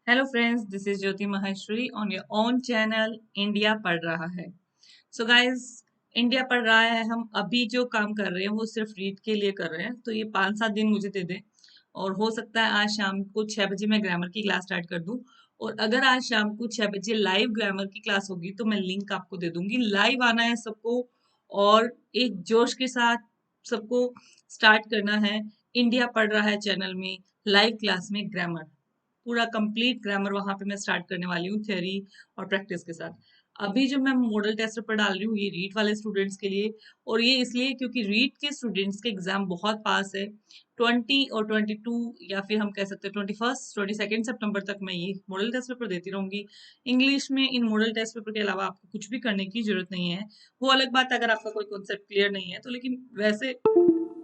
Hello friends, this is Jyoti Maheshwari on your own channel India पढ़ रहा है। So guys, India पढ़ रहा है। हम अभी जो काम कर रहे हैं वो सिर्फ रीड के लिए कर रहे हैं, तो ये 5-7 दिन मुझे दे दें और हो सकता है आज शाम को 6 बजे मैं ग्रामर की क्लास स्टार्ट कर दूं। और अगर आज शाम को 6 बजे लाइव ग्रामर की क्लास होगी तो मैं लिंक आपको दे दूंगी। लाइव आना है सबको और एक जोश के साथ सबको स्टार्ट करना है। इंडिया पढ़ रहा है चैनल में लाइव क्लास में ग्रामर, पूरा कंप्लीट ग्रामर वहां पे मैं स्टार्ट करने वाली हूँ, थ्योरी और प्रैक्टिस के साथ। अभी जो मैं मॉडल टेस्ट पेपर डाल रही हूँ ये रीट वाले स्टूडेंट्स के लिए, और ये इसलिए क्योंकि रीट के स्टूडेंट्स के एग्जाम बहुत पास है। 20 और 22 या फिर हम कह सकते हैं 21 22 सितंबर तक मैं ये मॉडल टेस्ट पेपर देती रहूंगी। इंग्लिश में इन मॉडल टेस्ट पेपर के अलावा आपको कुछ भी करने की जरूरत नहीं है। वो अलग बात है अगर आपका कोई कॉन्सेप्ट क्लियर नहीं है तो, लेकिन वैसे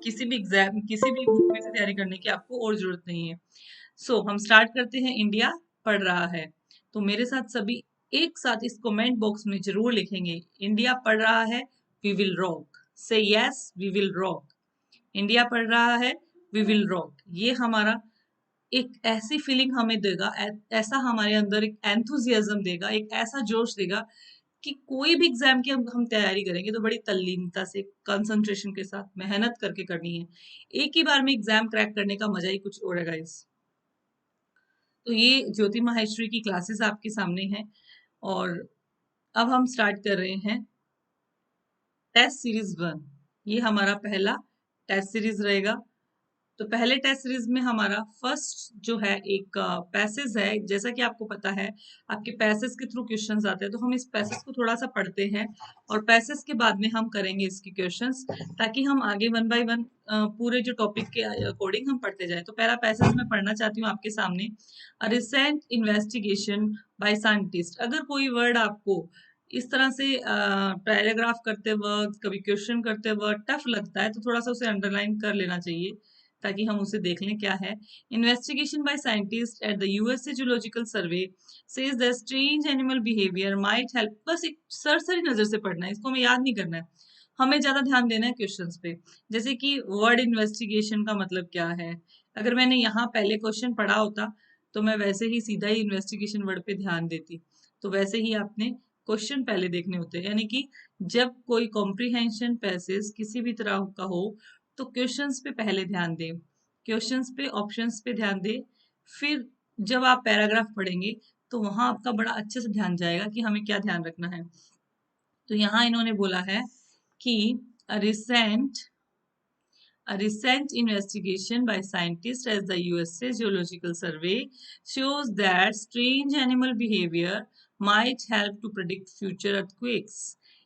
किसी भी एग्जाम किसी भी बुक में से तैयारी करने की आपको और जरूरत नहीं है। हम स्टार्ट करते हैं। इंडिया पढ़ रहा है, तो मेरे साथ सभी एक साथ इस कमेंट बॉक्स में जरूर लिखेंगे, इंडिया पढ़ रहा है, we will rock. Say yes, we will rock. India पढ़ रहा है, वी विल रॉक। ये हमारा एक ऐसी फीलिंग हमें देगा, ऐसा हमारे अंदर एक एंथुजियाज्म देगा, एक ऐसा जोश देगा कि कोई भी एग्जाम की हम तैयारी करेंगे तो बड़ी तल्लीनता से, कंसंट्रेशन के साथ, मेहनत करके करनी है। एक ही बार में एग्जाम क्रैक करने का मजा ही कुछ और है गाइस। तो ये ज्योति माहेश्वरी की क्लासेस आपके सामने हैं और अब हम स्टार्ट कर रहे हैं टेस्ट सीरीज 1। ये हमारा पहला टेस्ट सीरीज रहेगा। तो पहले टेस्ट सीरीज में हमारा फर्स्ट जो है एक पैसेज है। जैसा कि आपको पता है आपके पैसेज के थ्रू क्वेश्चंस आते हैं, तो हम इस पैसेज को थोड़ा सा पढ़ते हैं और पैसेज के बाद में हम करेंगे इसके क्वेश्चंस, ताकि हम आगे वन बाय वन पूरे जो टॉपिक के अकॉर्डिंग हम पढ़ते जाएं। तो पहला पैसेज मैं पढ़ना चाहती हूँ आपके सामने। A recent investigation by scientist. अगर कोई वर्ड आपको इस तरह से पैराग्राफ करते वक्त, कभी क्वेश्चन करते वक्त टफ लगता है तो थोड़ा सा उसे अंडरलाइन कर लेना चाहिए ताकि हम उसे देख लें क्या है। Investigation by scientist at the USA zoological survey says the strange animal behaviour might help. बस एक सरसरी नजर से पढ़ना है, इसको हमें याद नहीं करना है, हमें ज्यादा ध्यान देना है क्वेश्चंस पे। जैसे कि वर्ड इन्वेस्टिगेशन का मतलब क्या है, अगर मैंने यहाँ पहले क्वेश्चन पढ़ा होता तो मैं वैसे ही सीधा ही इन्वेस्टिगेशन वर्ड पे ध्यान देती। तो वैसे ही आपने क्वेश्चन पहले देखने होते हैं, यानी कि जब कोई कॉम्प्रिहेंशन पैसेज किसी भी तरह का हो तो क्वेश्चंस पे पहले ध्यान दें, क्वेश्चंस पे, ऑप्शंस पे ध्यान दें। फिर जब आप पैराग्राफ पढ़ेंगे तो वहां आपका बड़ा अच्छे से ध्यान जाएगा कि हमें क्या ध्यान रखना है। तो यहाँ इन्होंने बोला है कि a recent a recent investigation by scientists at the USA Geological Survey shows that strange animal behavior might help to predict future earthquakes.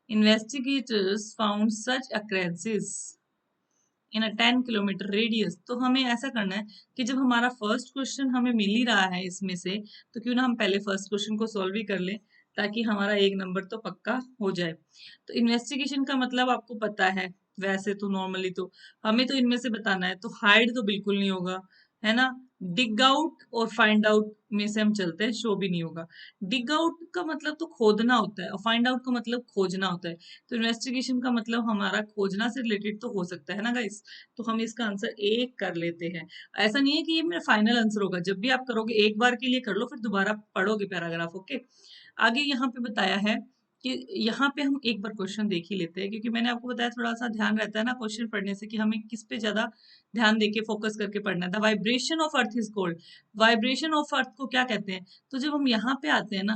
Investigators found such occurrences in a 10 kilometre radius. तो हमें ऐसा करना है कि जब हमारा first question हमें मिल ही रहा है इसमें से, तो क्यों ना हम पहले फर्स्ट क्वेश्चन को सॉल्व ही कर लें, ताकि हमारा एक नंबर तो पक्का हो जाए। तो इन्वेस्टिगेशन का मतलब आपको पता है, वैसे तो नॉर्मली तो हमें तो इनमें से बताना है, तो हाइड तो बिल्कुल नहीं होगा, है ना। डिग आउट और फाइंड आउट में से हम चलते हैं, शो भी नहीं होगा। डिग आउट का मतलब तो खोदना होता है और फाइंड आउट का मतलब खोजना होता है। तो इन्वेस्टिगेशन का मतलब हमारा खोजना से रिलेटेड तो हो सकता है ना गाइस। तो हम इसका आंसर एक कर लेते हैं। ऐसा नहीं है कि ये मेरा फाइनल आंसर होगा, जब भी आप करोगे एक बार के लिए कर लो, फिर दोबारा पढ़ोगे पैराग्राफ। ओके, आगे यहाँ पे बताया है कि यहाँ पे हम एक बार क्वेश्चन देख ही लेते हैं, क्योंकि मैंने आपको बताया थोड़ा सा ध्यान रहता है ना क्वेश्चन पढ़ने से, कि हमें किस पे ज्यादा ध्यान देके फोकस करके पढ़ना है। The vibration of earth is called. Vibration of earth को क्या कहते हैं? तो जब हम यहाँ पे आते हैं ना,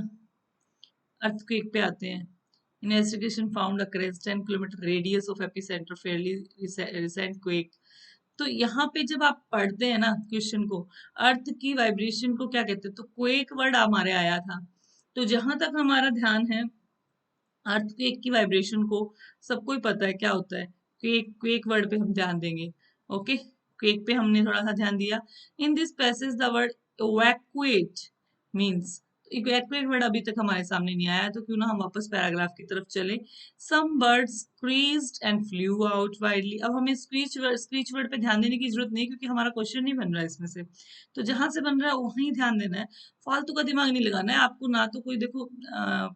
अर्थक्वेक पे आते हैं, investigation found occurrence 10 kilometre radius of epicentre Fairlie recent quake. तो यहाँ पे जब आप पढ़ते हैं ना क्वेश्चन को, अर्थ की वाइब्रेशन को क्या कहते हैं, तो क्वेक वर्ड हमारे आया था। तो जहां तक हमारा ध्यान है अर्थक्वेक की वाइब्रेशन को, सबको ही पता है क्या होता है। क्वेक, क्वेक वर्ड पे हम ध्यान देंगे। ओके, क्वेक पे हमने थोड़ा सा ध्यान दिया। In this passage the word evacuate means, evacuate word अभी तक हमारे सामने नहीं आया, तो क्यों ना हम वापस पैराग्राफ की तरफ चले। Some birds screeched and flew out widely. अब हमें स्क्रीच वर्ड पे ध्यान देने की जरूरत नहीं, क्योंकि हमारा क्वेश्चन नहीं बन रहा है इसमें से। तो जहां से बन रहा है वहीं ध्यान देना है, फालतू का दिमाग नहीं लगाना है आपको। ना तो कोई देखो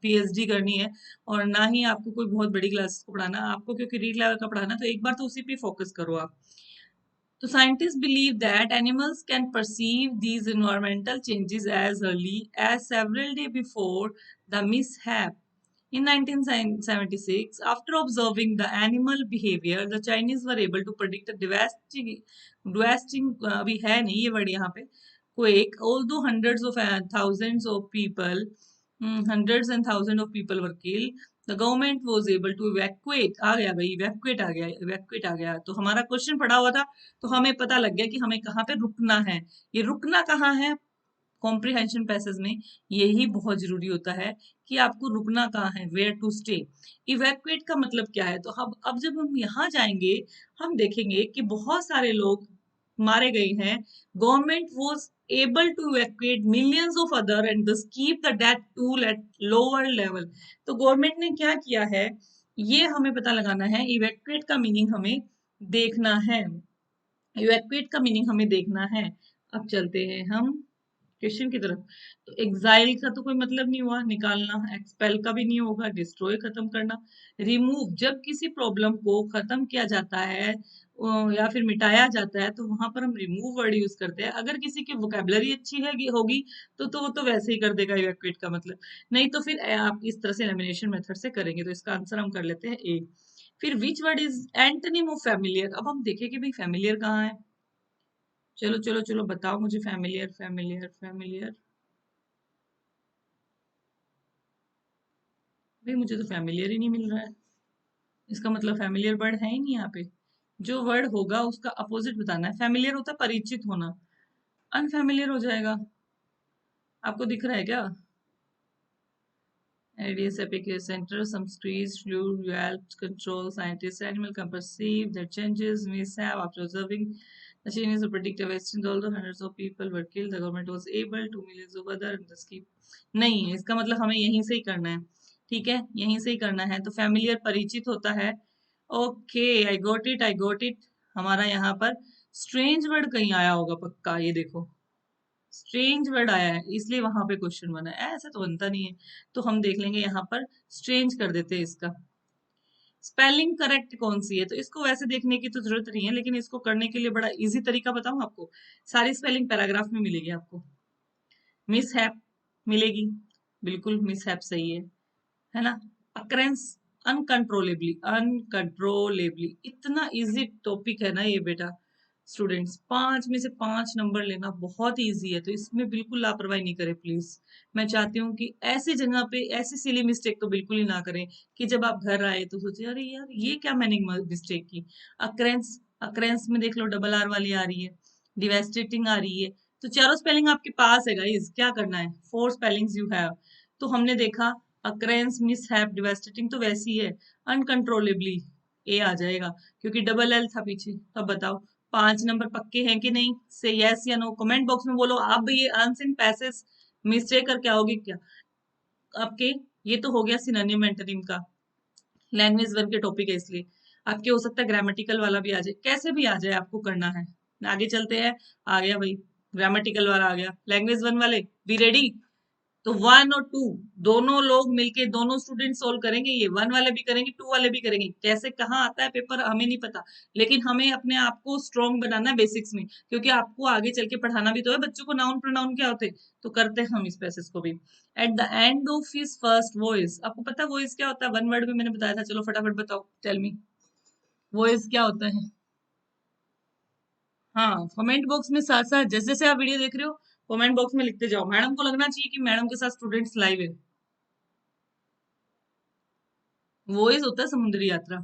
पीएचडी करनी है और ना ही आपको कोई बहुत बड़ी क्लास को पढ़ाना है आपको, क्योंकि रीड लेवल का पढ़ाना है, तो एक बार तो उसी पे फोकस करो आप। तो scientists believe that animals can perceive these environmental changes as early as several days before the mishap. In 1976, after observing the animal behavior, the Chinese were able to predict a devastating अभी है नहीं ये word यहाँ पे quake. Although thousands of people, hundreds and thousands of people were killed, the government was able to evacuate. आ गया भाई, evacuate आ गया. तो हमारा क्वेश्चन पड़ा हुआ था, तो हमें पता लग गया कि हमें कहाँ पे रुकना है. ये रुकना कहाँ है? कॉम्प्रिहेंशन पैसेज में यही बहुत जरूरी होता है कि आपको रुकना कहाँ है, वेयर टू स्टे. इवैक्यूएट का मतलब क्या है? तो अब जब हम यहाँ जाएंगे, हम देखेंगे कि बहुत सारे लोग मारे गए हैं. Government was able to evacuate millions of other and thus keep the death toll at lower level. तो गवर्नमेंट ने क्या किया है, ये हमें पता लगाना है. इवैक्यूएट का मीनिंग हमें देखना है. इवैक्यूएट का मीनिंग हमें देखना है. अब चलते हैं हम क्वेश्चन की तरफ. तो एग्जाइल का तो कोई मतलब नहीं हुआ, निकालना. एक्सपेल का भी नहीं होगा, डिस्ट्रॉय खत्म करना. रिमूव, जब किसी प्रॉब्लम को खत्म किया जाता है या फिर मिटाया जाता है, तो वहां पर हम रिमूव वर्ड यूज करते हैं. अगर किसी की वोकेबलरी अच्छी है होगी तो वो तो वैसे ही कर देगा इवैक्यूएट का मतलब. नहीं तो फिर आप इस तरह से एलिमिनेशन मेथड से करेंगे. तो इसका आंसर हम कर लेते हैं ए. फिर which word is antonym of familiar. अब हम देखें कि भाई फैमिलियर कहाँ है. चलो चलो चलो बताओ मुझे. Familiar familiar familiar. भाई मुझे तो फैमिलियर ही नहीं मिल रहा है. इसका मतलब फैमिलियर वर्ड है ही नहीं यहाँ पे. जो वर्ड होगा उसका अपोजिट बताना है. फैमिलियर होता है परिचित होना, अनफैमिलियर हो जाएगा. आपको दिख रहा है क्या? Ideas epic center, some trees, fluid, helped control scientists, animal can perceive their changes, mishap after observing the changes of predictive estimate. Although hundreds of people were killed, the government was able to millions of other and the keep. नहीं, इसका मतलब हमें यहीं से ही करना है. ठीक है, यहीं से ही करना है. तो फैमिलियर परिचित होता है. Okay, I got it, I got it. हमारा यहाँ पर स्ट्रेंज वर्ड कहीं आया होगा पक्का. ये देखो, स्ट्रेंज वर्ड आया है इसलिए वहां पे क्वेश्चन बना है. ऐसा तो बनता नहीं है. तो हम देख लेंगे यहाँ पर, स्ट्रेंज कर देते हैं इसका. स्पेलिंग करेक्ट कौन सी है? तो इसको वैसे देखने की तो जरूरत नहीं है, लेकिन इसको करने के लिए बड़ा इजी तरीका बताऊं आपको. सारी स्पेलिंग पैराग्राफ में मिलेगी आपको. मिस हैप मिलेगी, बिल्कुल मिस हैप सही है ना. अक्रेंस, अनकंट्रोलेबली, अनकंट्रोलेबली. इतना इजी टॉपिक है ना ये बेटा. स्टूडेंट्स, 5 में से 5 नंबर लेना बहुत इजी है, तो इसमें बिल्कुल लापरवाही नहीं करें प्लीज. मैं चाहती हूँ कि ऐसी जगह पे ऐसी सिली मिस्टेक तो बिल्कुल ही ना करें कि जब आप घर आए तो सोचे अरे यार ये क्या मैंने मिस्टेक की. अक्रेंस, अक्रेंस में देख लो डबल आर वाली आ रही है, डिवेस्टेटिंग आ रही है. तो चारों स्पेलिंग आपके पास है गाइस, क्या करना है. 4 स्पेलिंग्स यू हैव. तो हमने देखा अक्रेंस, मिसहैप, डिवेस्टेटिंग तो वैसी है. अनकंट्रोलेबली ए आ जाएगा क्योंकि डबल एल था पीछे. तो अब बताओ 5 नंबर पक्के हैं कि नहीं? से यस या नो कमेंट बॉक्स में बोलो. अब ये अनसिन पैसेज मिस्टेक करके आओगे क्या आपके? ये तो हो गया सिनोनिम एंटोनिम का. लैंग्वेज वन के टॉपिक है इसलिए आपके हो सकता है ग्रामेटिकल वाला भी आ जाए. कैसे भी आ जाए आपको करना है. आगे चलते हैं. आ गया भाई, ग्रामेटिकल वाला आ गया. लैंग्वेज वन वाले बी रेडी. तो 1 और 2 दोनों लोग मिलके दोनों स्टूडेंट सोल्व करेंगे. ये 1 वाले भी करेंगे, 2 वाले भी करेंगे. कैसे कहाँ आता है पेपर हमें नहीं पता, लेकिन हमें अपने आप को स्ट्रॉन्ग बनाना है बेसिक्स में, क्योंकि आपको आगे चल के पढ़ाना भी तो है बच्चों को. नाउन प्रोनाउन क्या होते हैं, तो करते हैं हम इस पैसेज को भी. Eight the end of his first voice. आपको पता है वॉइस क्या होता है? 1 वर्ड में मैंने बताया था. चलो फटाफट बताओ, टेल मी वॉइस क्या होता है. हाँ, कमेंट बॉक्स में साथ साथ जैसे जैसे आप वीडियो देख रहे हो कमेंट बॉक्स में लिखते जाओ. मैडम को लगना चाहिए कि मैडम के साथ स्टूडेंट्स लाइव है. वॉइस होता है समुद्री यात्रा,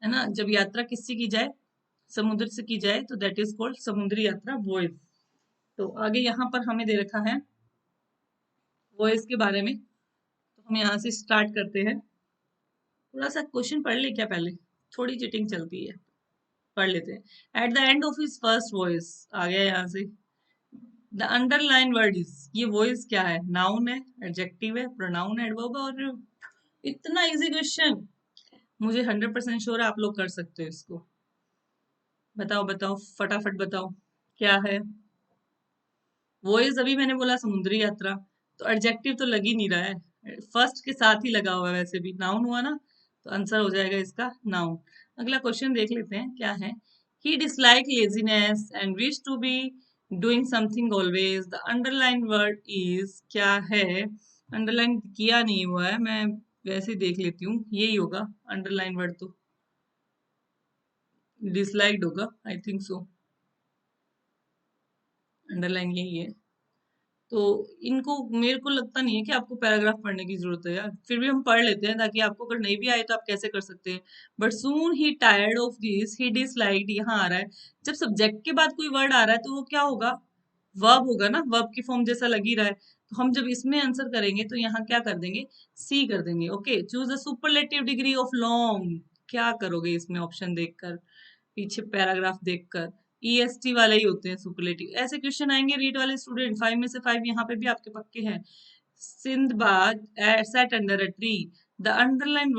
है ना. जब यात्रा किससे की जाए, समुद्र से की जाए, तो दैट इज कॉल्ड समुद्री यात्रा, वॉइस. तो आगे यहाँ पर हमें दे रखा है वॉइस के बारे में. तो हम यहाँ से स्टार्ट करते हैं. थोड़ा सा क्वेश्चन पढ़ ले क्या पहले, थोड़ी चीटिंग चलती है. पढ़ लेते हैं. At the end of his first voice आ गया यहाँ से. द अंडरलाइन वर्ड इज, ये वॉइस क्या है? नाउन है, एडजेक्टिव है, प्रोनाउन है, एडवर्ब है. और इतना इजी क्वेश्चन, मुझे 100% श्योर है आप लोग कर सकते हो इसको. बताओ बताओ फटाफट बताओ क्या है. वॉइस अभी मैंने बोला समुद्री यात्रा, तो एडजेक्टिव तो लग ही नहीं रहा है. फर्स्ट के साथ ही लगा हुआ है, वैसे भी नाउन हुआ ना, तो आंसर हो जाएगा इसका नाउन. अगला क्वेश्चन देख लेते हैं क्या है. He disliked laziness and wished to be doing something always. The underlined word is क्या है? अंडरलाइन किया नहीं हुआ है, मैं वैसे ही देख लेती हूँ, यही होगा अंडरलाइन वर्ड तो डिसलाइक्ड होगा, आई थिंक सो। अंडरलाइन यही है। तो इनको मेरे को लगता नहीं है कि आपको पैराग्राफ पढ़ने की जरूरत है यार, फिर भी हम पढ़ लेते हैं ताकि आपको अगर नहीं भी आए तो आप कैसे कर सकते हैं। But soon he tired of this he disliked, यहाँ आ रहा है जब सब्जेक्ट के बाद कोई वर्ड आ रहा है तो वो क्या होगा, वर्ब होगा ना, वर्ब की फॉर्म जैसा लग ही रहा है। तो हम जब इसमें आंसर करेंगे तो यहाँ क्या कर देंगे, सी कर देंगे। Okay, choose the superlative degree of long, क्या करोगे इसमें ऑप्शन देखकर, पीछे पैराग्राफ देखकर, ईएसटी वाले ही होते हैं सुपरलेटिव। ऐसे क्वेश्चन आएंगे रीड वाले स्टूडेंट, 5 में से 5 यहाँ पे भी आपके पक्के हैं। Sinbad sat under a tree, the underline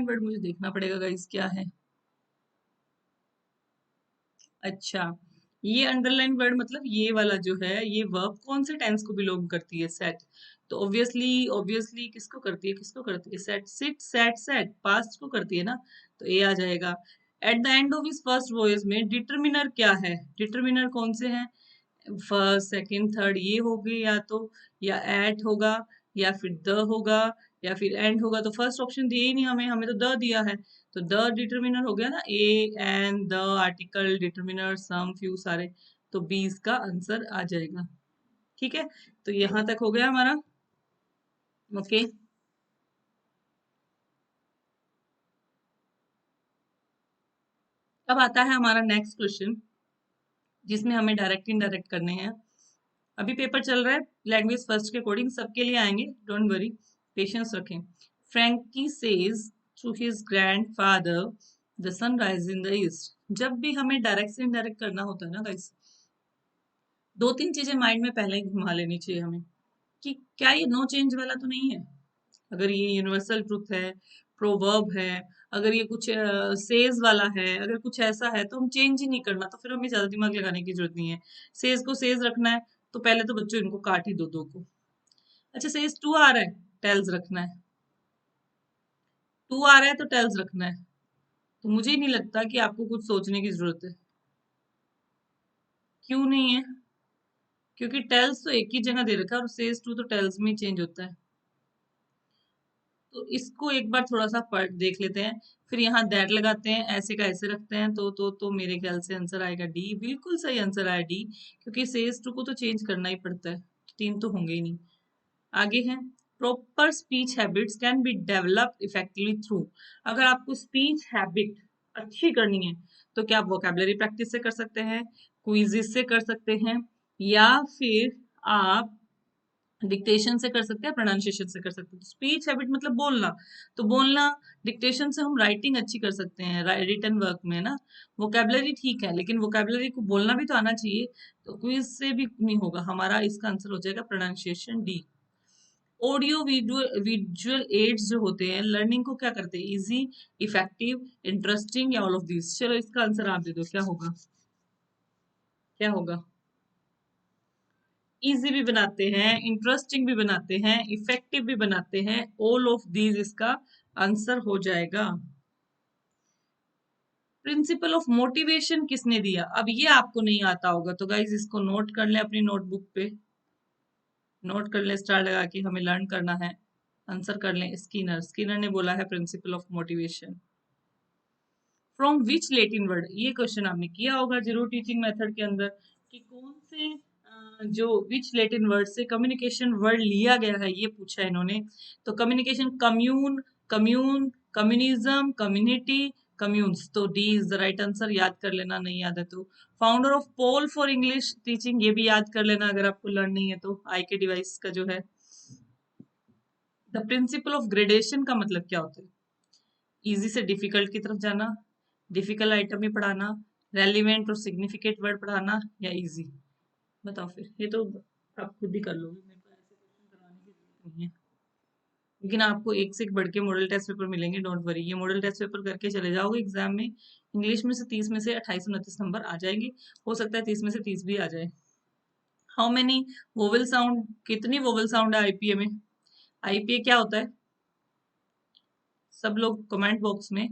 word मुझे देखना पड़ेगा गाइस क्या है। अच्छा, ये अंडरलाइन वर्ड मतलब ये वाला जो है, ये वर्ब कौन से टेंस को बिलोंग करती है, सेट। तो ऑब्वियसली ऑब्वियसली किसको करती है, किसको करती है, set, sit set set, past को करती है ना, तो ये आ जाएगा। At the end of his first voyage में डिटर्मिनर क्या है, डिटर्मिनर कौन से हैं, फर्स्ट सेकंड थर्ड ये हो गए, या तो या एट होगा, या फिर द होगा, या फिर एंड होगा। तो फर्स्ट ऑप्शन दिए ही नहीं हमें, हमें तो द दिया है, तो द डिटर्मिनर हो गया ना, A and the article determiner some few सारे, तो बी इसका आंसर आ जाएगा। ठीक है, तो यहां तक हो गया हमारा। ओके, अब आता है हमारा नेक्स्ट क्वेश्चन, जिसमें हमें डायरेक्ट इनडायरेक्ट करने हैं। अभी पेपर चल रहा है, लैंग्वेज फर्स्ट के अकॉर्डिंग सबके लिए आएंगे, डोंट वरी, पेशेंस रखें। Frankie says to his grandfather the sun rise in the east. जब भी हमें डायरेक्ट से इनडायरेक्ट करना होता है ना गाइस, 2-3 चीजें माइंड में पहले ही घुमा लेनी चाहिए हमें, कि क्या ये नो चेंज वाला तो नहीं है। अगर ये यूनिवर्सल ट्रुथ है, प्रोवर्ब है, अगर ये कुछ सेज वाला है, अगर कुछ ऐसा है तो हम चेंज ही नहीं करना, तो फिर हमें ज्यादा दिमाग लगाने की जरूरत नहीं है। सेज को सेज रखना है तो पहले तो बच्चों इनको काट ही दो, दो को। अच्छा, सेज टू आ रहा है, टेल्स रखना है, टू आ रहा है तो टेल्स रखना है। तो मुझे ही नहीं लगता कि आपको कुछ सोचने की जरूरत है। क्यों नहीं है, क्योंकि टेल्स तो एक ही जगह दे रखा है और सेज टू तो टेल्स में चेंज होता है। तो इसको एक बार थोड़ा सा पढ़ देख लेते हैं, फिर यहाँ दैट लगाते हैं, ऐसे का ऐसे रखते हैं, तो मेरे ख्याल से आंसर आएगा डी, बिल्कुल सही आंसर आया डी, क्योंकि सेज टू को तो चेंज करना ही पड़ता है, 3 तो होंगे ही नहीं। आगे है, proper speech habits can be developed effectively through. अगर आपको स्पीच हैबिट अच्छी करनी है तो क्या आप वोकेबलरी प्रैक्टिस से कर सकते हैं, क्विज़ेस से कर सकते हैं, या फिर आप डिक्टेशन से कर सकते हैं, प्रोनाउंसिएशन से कर सकते हैं। स्पीच हैबिट मतलब बोलना, तो बोलना, डिक्टेशन से हम राइटिंग अच्छी कर सकते हैं रिटन वर्क में ना। वोकेबलरी ठीक है, लेकिन वोकेबलरी को बोलना भी तो आना चाहिए, तो क्विज से भी नहीं होगा हमारा, इसका आंसर हो जाएगा pronunciation D. Audio visual aids जो होते हैं लर्निंग को क्या करते हैं, इजी, इफेक्टिव, इंटरेस्टिंग, या ऑल ऑफ दिस। चलो इसका आंसर आप दे दो, क्या होगा, क्या होगा। इजी भी बनाते हैं, इंटरेस्टिंग भी बनाते हैं, इफेक्टिव भी बनाते हैं, ऑल ऑफ दीज इसका आंसर हो जाएगा। प्रिंसिपल ऑफ मोटिवेशन किसने दिया, अब ये आपको नहीं आता होगा तो गाइज इसको नोट कर लें अपनी नोटबुक पे, नोट कर लें, स्टार लगा के हमें लर्न करना है। आंसर कर लें, स्किनर, स्किनर ने बोला है principle of motivation. From which Latin word, ये क्वेश्चन आपने किया होगा जरूर टीचिंग मेथड के अंदर, कि कौन से जो विच लेटिन वर्ड से कम्युनिकेशन वर्ड लिया गया है, ये पूछा है इन्होंने। तो communication, commune, commune, communism, community, communes, तो D is the right answer. याद कर लेना, नहीं याद है तो। Founder of pole for English teaching, ये भी याद कर लेना अगर आपको लर्न नहीं है तो, आई के डिवाइस का जो है। द प्रिंसिपल ऑफ ग्रेडेशन का मतलब क्या होता है, इजी से डिफिकल्ट की तरफ जाना, डिफिकल्ट आइटम ही पढ़ाना, रेलिवेंट और सिग्निफिकेंट वर्ड पढ़ाना, या इजी। बताओ फिर, ये तो आप खुद ही कर लोगे, मेरे को ऐसे क्वेश्चन कराने की जरूरत नहीं है। लेकिन आपको एक से एक बढ़ के मॉडल टेस्ट पेपर मिलेंगे, डोंट वरी, ये मॉडल टेस्ट पेपर करके चले जाओगे एग्जाम में। इंग्लिश में से 30 में से 28-29 नंबर आ जाएंगे, हो सकता है 30 में से 30 भी आ जाए। हाउ मेनी वोवेल साउंड, कितनी वोवेल साउंड है आईपीए में, आईपीए क्या होता है, सब लोग कमेंट बॉक्स में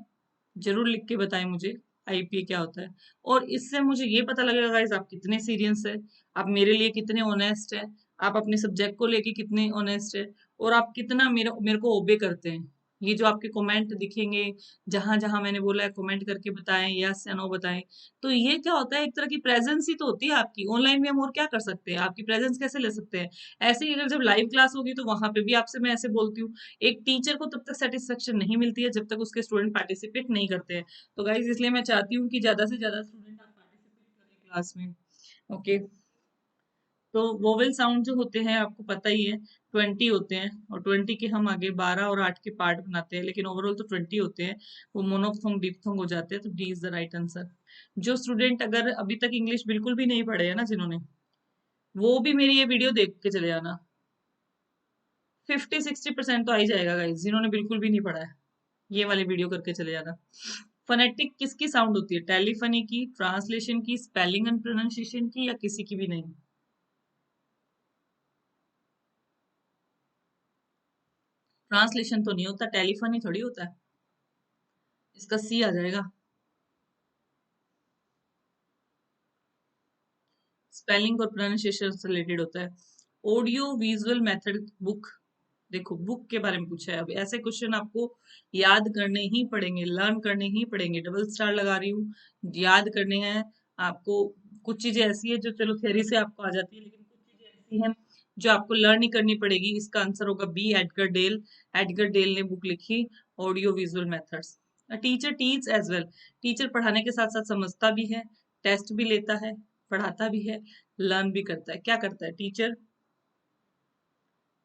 जरूर लिख के बताएं मुझे, आईपीए क्या होता है। और इससे मुझे ये पता लगेगा गाइस आप कितने सीरियस है, आप मेरे लिए कितने ऑनेस्ट है, आप अपने सब्जेक्ट को लेके कितने ऑनेस्ट है, और आप कितना मेरे मेरे को ओबे करते हैं। ये जो आपके कमेंट दिखेंगे, जहां जहां मैंने बोला है कमेंट करके बताएं, यस या नो बताएं, तो ये क्या होता है, एक तरह की प्रेजेंस ही तो होती है आपकी। ऑनलाइन में हम और क्या कर सकते हैं, आपकी प्रेजेंस कैसे ले सकते हैं। ऐसे ही अगर जब लाइव क्लास होगी तो वहां पे भी आपसे मैं ऐसे बोलती हूँ। एक टीचर को तब तक सेटिस्फेक्शन नहीं मिलती है जब तक उसके स्टूडेंट पार्टिसिपेट नहीं करते हैं। तो गाइज इसलिए मैं चाहती हूँ कि ज्यादा से ज्यादा स्टूडेंट आप पार्टिसिपेट करें क्लास में। ओके, तो वोवेल साउंड जो होते हैं आपको पता ही है 20 होते हैं, और 20 के हम आगे 12 और 8 के पार्ट बनाते हैं, लेकिन ओवरऑल तो 20 होते हैं। वो मोनोफथोंग डिप्थोंग हो जाते हैं, तो D is the right answer. जो स्टूडेंट अगर अभी तक इंग्लिश बिल्कुल भी नहीं पढ़े है ना जिन्होंने, वो भी मेरी ये वीडियो देख के चले जाना। 50-60% तो आ ही जाएगा गाइस, जिन्होंने बिल्कुल भी नहीं पढ़ा है ये वाली वीडियो करके चले जाना। फोनेटिक किसकी साउंड होती है, टेलीफनी की, ट्रांसलेशन की, स्पेलिंग एंड प्रोनाउंसिएशन की, या किसी की भी नहीं। ट्रांसलेशन तो नहीं होता, टेलीफनी थोड़ी होता है। इसका सी आ जाएगा। स्पेलिंग और प्रोनाउंसिएशन से रिलेटेड होता है। ऑडियो विजुअल मेथड बुक, देखो बुक के बारे में पूछा है। अब ऐसे क्वेश्चन आपको याद करने ही पड़ेंगे, लर्न करने ही पड़ेंगे। डबल स्टार लगा रही हूँ, याद करने हैं आपको। कुछ चीजें ऐसी है जो चलो थ्योरी से आपको आ जाती है, लेकिन कुछ चीजें ऐसी हैं जो आपको लर्न ही करनी पड़ेगी। इसका आंसर होगा B, Edgar Dale. Edgar Dale ने बुक लिखी audio visual methods. Teacher teach as well, teacher पढ़ाने के साथ साथ समझता भी है, टेस्ट भी लेता है, पढ़ाता भी है, लर्न भी करता है। क्या करता है teacher,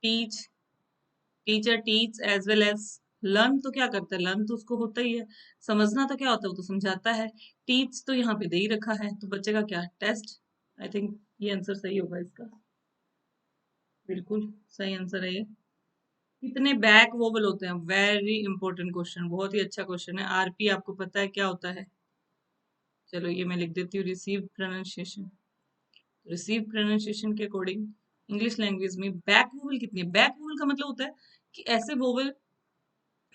teach, teacher teach as well as learn. तो क्या करता है, लर्न तो उसको होता ही है। समझना तो क्या होता है, वो तो समझाता है। टीच तो यहाँ पे दे ही रखा है, तो बच्चे का क्या, टेस्ट। आई थिंक ये आंसर सही होगा इसका, बिल्कुल सही आंसर है ये। कितने बैक वोबल होते हैं, वेरी इंपॉर्टेंट क्वेश्चन, बहुत ही अच्छा क्वेश्चन है। आरपी आपको पता है क्या होता है, चलो ये मैं लिख देती हूँ, रिसीव प्रोनाउंसिएशन। रिसीव प्रोनाउंसिएशन के अकॉर्डिंग इंग्लिश लैंग्वेज में बैक वोवल कितनी है। बैक वोवल का मतलब होता है कि ऐसे वोवल,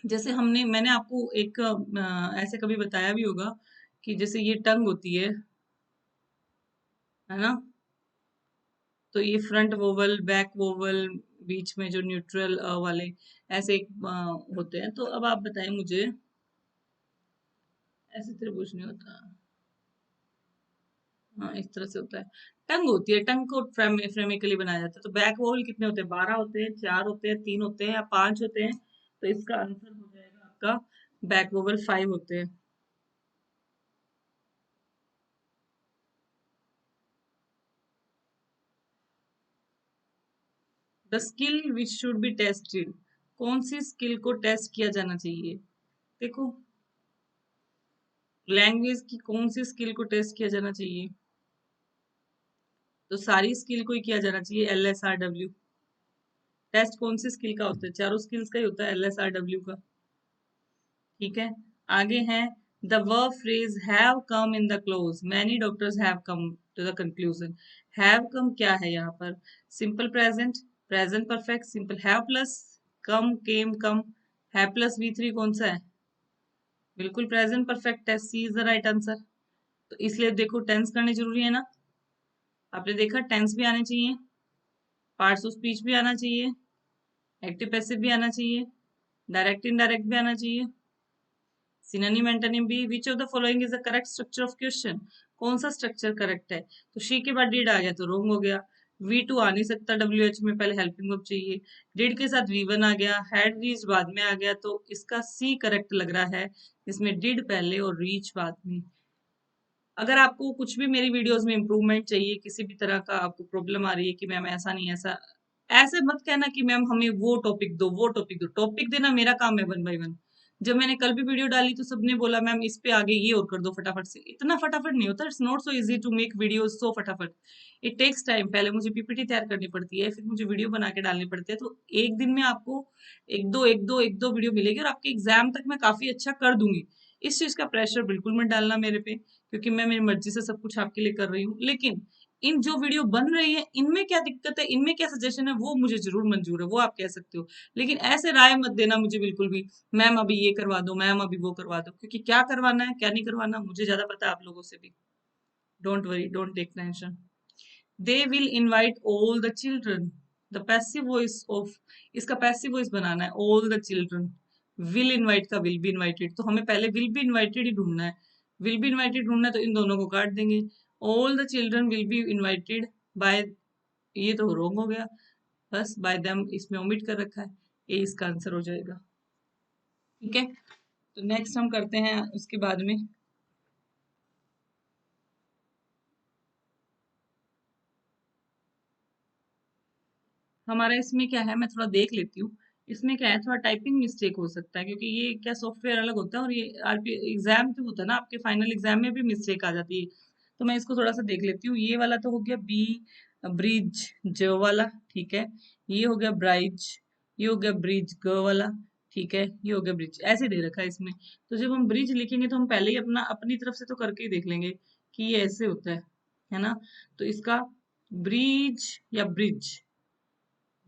जैसे मैंने आपको एक ऐसे कभी बताया भी होगा कि जैसे ये टंग होती है ना, तो ये फ्रंट वोवल, बैक वोवल, बीच में जो न्यूट्रल वाले ऐसे होते हैं। तो अब आप बताएं मुझे, ऐसे त्रिभुज नहीं होता, हाँ इस तरह से होता है। टंग होती है, टंग को फ्रेमिकली बनाया जाता है। तो बैक वोवल कितने होते हैं, 12 होते हैं, 4 होते हैं, 3 होते हैं, या 5 होते हैं। तो इसका आंसर हो जाएगा आपका बैक वोवल 5 होते हैं। The skill which should be tested, कौन सी स्किल को टेस्ट किया जाना चाहिए। देखो, लैंग्वेज की कौन सी स्किल को टेस्ट किया जाना चाहिए, तो सारी स्किल को ही किया जाना चाहिए। LSRW टेस्ट कौन सी स्किल का होता है, चारों स्किल्स का ही होता है LSRW का। ठीक है, आगे है the verb phrase have come in the close, many doctors have come to the conclusion. Have come क्या है यहाँ पर, simple present, present perfect, simple have plus come, came come, have plus V3 कौन सा है, बिल्कुल प्रेजेंट परफेक्ट है, C is the right answer. तो इसलिए देखो टेंस करने जरूरी है ना, आपने देखा टेंस भी आने चाहिए, पार्ट्स ऑफ स्पीच भी आना चाहिए, एक्टिव पैसिव भी आना चाहिए, डायरेक्ट इनडायरेक्ट भी आना चाहिए, सिनोनिम एंटोनिम भी। Which of the following is the correct structure of question, कौन सा स्ट्रक्चर करेक्ट है। तो शी के बाद डिड आ गया तो रोंग हो गया। V2 आ नहीं सकता, WH में पहले हेल्पिंग वर्ब चाहिए। डिड के साथ V1 आ गया, हैड रीच बाद में आ गया, तो इसका C करेक्ट लग रहा है, इसमें डिड पहले और रीच बाद में। अगर आपको कुछ भी मेरी वीडियोस में इंप्रूवमेंट चाहिए, किसी भी तरह का आपको प्रॉब्लम आ रही है कि मैम ऐसा नहीं ऐसा, ऐसे मत कहना कि मैम हमें वो टॉपिक दो, वो टॉपिक दो। टॉपिक देना मेरा काम है 1 बाय 1। जब मैंने कल भी वीडियो डाली तो सबने बोला मैम इस पे आगे ये और कर दो फटाफट से। इतना फटाफट नहीं होता, it's not so easy to make video so फटाफट। इट टेक्स टाइम, पहले मुझे पीपीटी तैयार करनी पड़ती है, फिर मुझे वीडियो बना के डालनी पड़ती है। तो एक दिन में आपको एक दो वीडियो मिलेगी, और आपके एग्जाम तक मैं काफी अच्छा कर दूंगी। इस चीज का प्रेशर बिल्कुल मत डालना मेरे पे, क्योंकि मैं मेरी मर्जी से सब कुछ आपके लिए कर रही हूँ। लेकिन इन जो वीडियो बन रही है इनमें क्या दिक्कत है, इनमें क्या सजेशन है, वो मुझे जरूर मंजूर है, वो आप कह सकते हो। लेकिन ऐसे राय मत देना मुझे बिल्कुल भी, मैम अभी ये करवा दो, मैम अभी वो करवा दो, क्योंकि क्या करवाना है क्या नहीं करवाना मुझे ज्यादा पता है आप लोगों से भी। Don't worry, don't take tension. They will invite all the children. The passive voice of, इसका पैसिव वॉइस बनाना है, all the children. Will invite का विल बी इनवाइटेड, तो हमें पहले विल बी इनवाइटेड ही ढूंढना है। विल बी इनवाइटेड ढूंढना है तो इन दोनों को काट देंगे। All the children will be invited bye, ये तो रॉन्ग हो गया, बस बाय देम इसमें ओमिट कर रखा है, ये इसका आंसर हो जाएगा। ठीक है, तो नेक्स्ट हम करते हैं उसके बाद में। हमारा इसमें क्या है, मैं थोड़ा देख लेती हूँ। इसमें क्या है, थोड़ा टाइपिंग मिस्टेक हो सकता है, क्योंकि ये क्या सॉफ्टवेयर अलग होता है और ये आरपी एग्जाम जो होता है ना, आपके फाइनल एग्जाम में भी मिस्टेक आ जाती है। तो मैं इसको थोड़ा सा देख लेती हूँ। ये वाला तो हो गया बी, ब्रिज जो वाला, ठीक है। ये हो गया ब्राइज, ये हो गया ब्रिज ग वाला, ठीक है। ये हो गया ब्रिज, ऐसे दे रखा है इसमें। तो जब हम ब्रिज लिखेंगे तो हम पहले ही अपना अपनी तरफ से तो करके ही देख लेंगे कि ये ऐसे होता है ना। तो इसका ब्रिज या ब्रिज,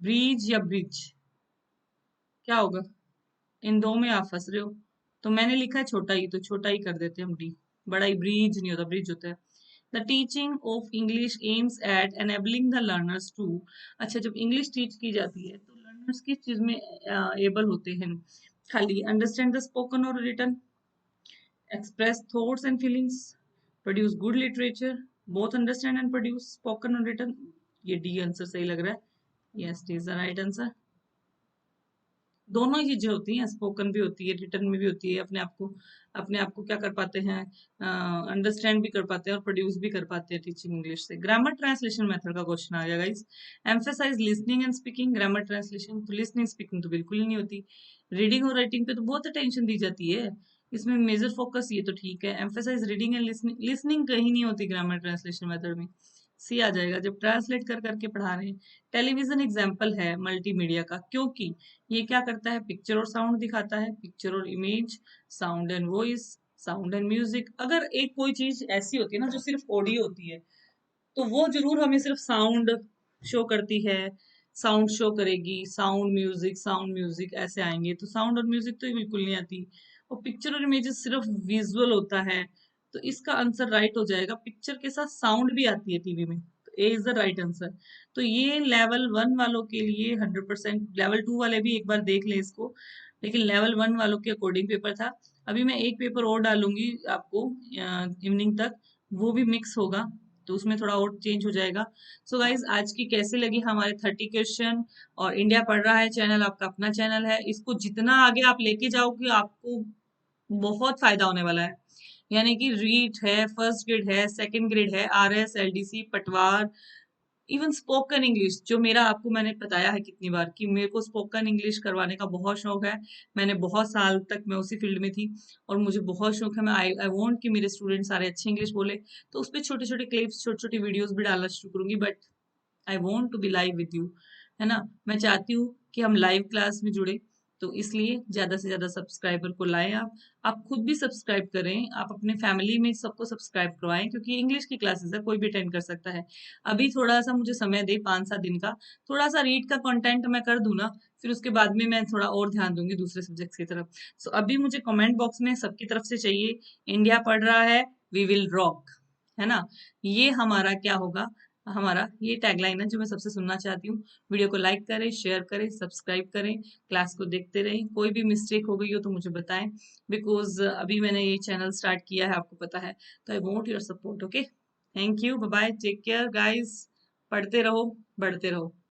ब्रिज या ब्रिज क्या होगा, इन दो में आप फंस रहे हो। तो मैंने लिखा है छोटा ही, तो छोटा ही कर देते हैं हम डी। बड़ा ही ब्रिज नहीं होता, ब्रिज होता है। The teaching of English aims at enabling the learners to, अच्छा जब इंग्लिश टीच की जाती है तो लर्नर्स किस चीज में एबल होते हैं, खाली अंडरस्टैंड द स्पोकन और written, express thoughts and feelings, produce good literature, both understand and produce spoken and written। ये डी आंसर सही लग रहा है, yes D is the right answer. दोनों ही चीजें होती हैं, स्पोकन भी होती है, रिटर्न में भी होती है। अपने आप को क्या कर पाते हैं, अंडरस्टैंड भी कर पाते हैं और प्रोड्यूस भी कर पाते हैं टीचिंग इंग्लिश से। ग्रामर ट्रांसलेशन मेथड का क्वेश्चन आ गया guys. Emphasise listening and speaking, grammar translation तो लिसनिंग स्पीकिंग तो बिल्कुल ही नहीं होती। रीडिंग और राइटिंग पे तो बहुत अटेंशन दी जाती है, इसमें मेजर फोकस ये तो ठीक है। Emphasise reading and listening, listening कहीं नहीं होती ग्रामर ट्रांसलेशन मेथड में। सी आ जाएगा जब ट्रांसलेट कर करके पढ़ा रहे हैं। टेलीविजन एग्जाम्पल है मल्टीमीडिया का, क्योंकि ये क्या करता है, पिक्चर और साउंड दिखाता है, पिक्चर और image, sound and voice, sound and music. अगर एक कोई चीज ऐसी होती है ना जो सिर्फ ऑडियो होती है, तो वो जरूर हमें सिर्फ साउंड शो करती है, साउंड शो करेगी, साउंड म्यूजिक ऐसे आएंगे, तो साउंड और म्यूजिक तो ये बिल्कुल नहीं आती। और पिक्चर और इमेजेस सिर्फ विजुअल होता है, तो इसका आंसर राइट हो जाएगा। पिक्चर के साथ साउंड भी आती है टीवी में, तो ए इज द राइट आंसर। तो ये लेवल 1 वालों के लिए 100%, लेवल 2 वाले भी एक बार देख ले इसको, लेकिन लेवल 1 वालों के अकॉर्डिंग पेपर था। अभी मैं एक पेपर और डालूंगी आपको इवनिंग तक, वो भी मिक्स होगा, तो उसमें थोड़ा और चेंज हो जाएगा। सो गाइज आज की कैसे लगी हमारे 30 क्वेश्चन, और इंडिया पढ़ रहा है चैनल आपका अपना चैनल है, इसको जितना आगे आप लेके जाओगे आपको बहुत फायदा होने वाला है। यानी कि रीट है, फर्स्ट ग्रेड है, सेकंड ग्रेड है, आरएस, एलडीसी, पटवार, इवन स्पोकन इंग्लिश जो मेरा आपको मैंने बताया है कितनी बार कि मेरे को स्पोकन इंग्लिश करवाने का बहुत शौक है। मैंने बहुत साल तक मैं उसी फील्ड में थी और मुझे बहुत शौक है, मैं आई वांट कि मेरे स्टूडेंट सारे अच्छे इंग्लिश बोले। तो उस पर छोटे छोटे क्लिप्स, छोटी छोटी वीडियोस भी डालना शुरू करूंगी, but I want to be live with you, है ना। मैं चाहती हूँ कि हम लाइव क्लास में जुड़े, तो इसलिए ज्यादा से ज्यादा सब्सक्राइबर को लाएं। आप खुद भी सब्सक्राइब करें, आप अपने फैमिली में सबको सब्सक्राइब करवाएं, क्योंकि इंग्लिश की क्लासेस है, कोई भी अटेंड कर सकता है। अभी थोड़ा सा मुझे समय दे, 5-7 दिन का, थोड़ा सा रीड का कंटेंट मैं कर दूं ना, फिर उसके बाद में मैं थोड़ा और ध्यान दूंगी दूसरे सब्जेक्ट की तरफ। सो अभी मुझे कमेंट बॉक्स में सबकी तरफ से चाहिए, इंडिया पढ़ रहा है, वी विल रॉक, है ना। ये हमारा क्या होगा, हमारा ये टैगलाइन है जो मैं सबसे सुनना चाहती हूँ। वीडियो को लाइक करें, शेयर करें, सब्सक्राइब करें, क्लास को देखते रहें। कोई भी मिस्टेक हो गई हो तो मुझे बताएं, बिकॉज अभी मैंने ये चैनल स्टार्ट किया है, आपको पता है, तो I want your support. Okay, thank you, bye bye, take care guys, पढ़ते रहो, बढ़ते रहो।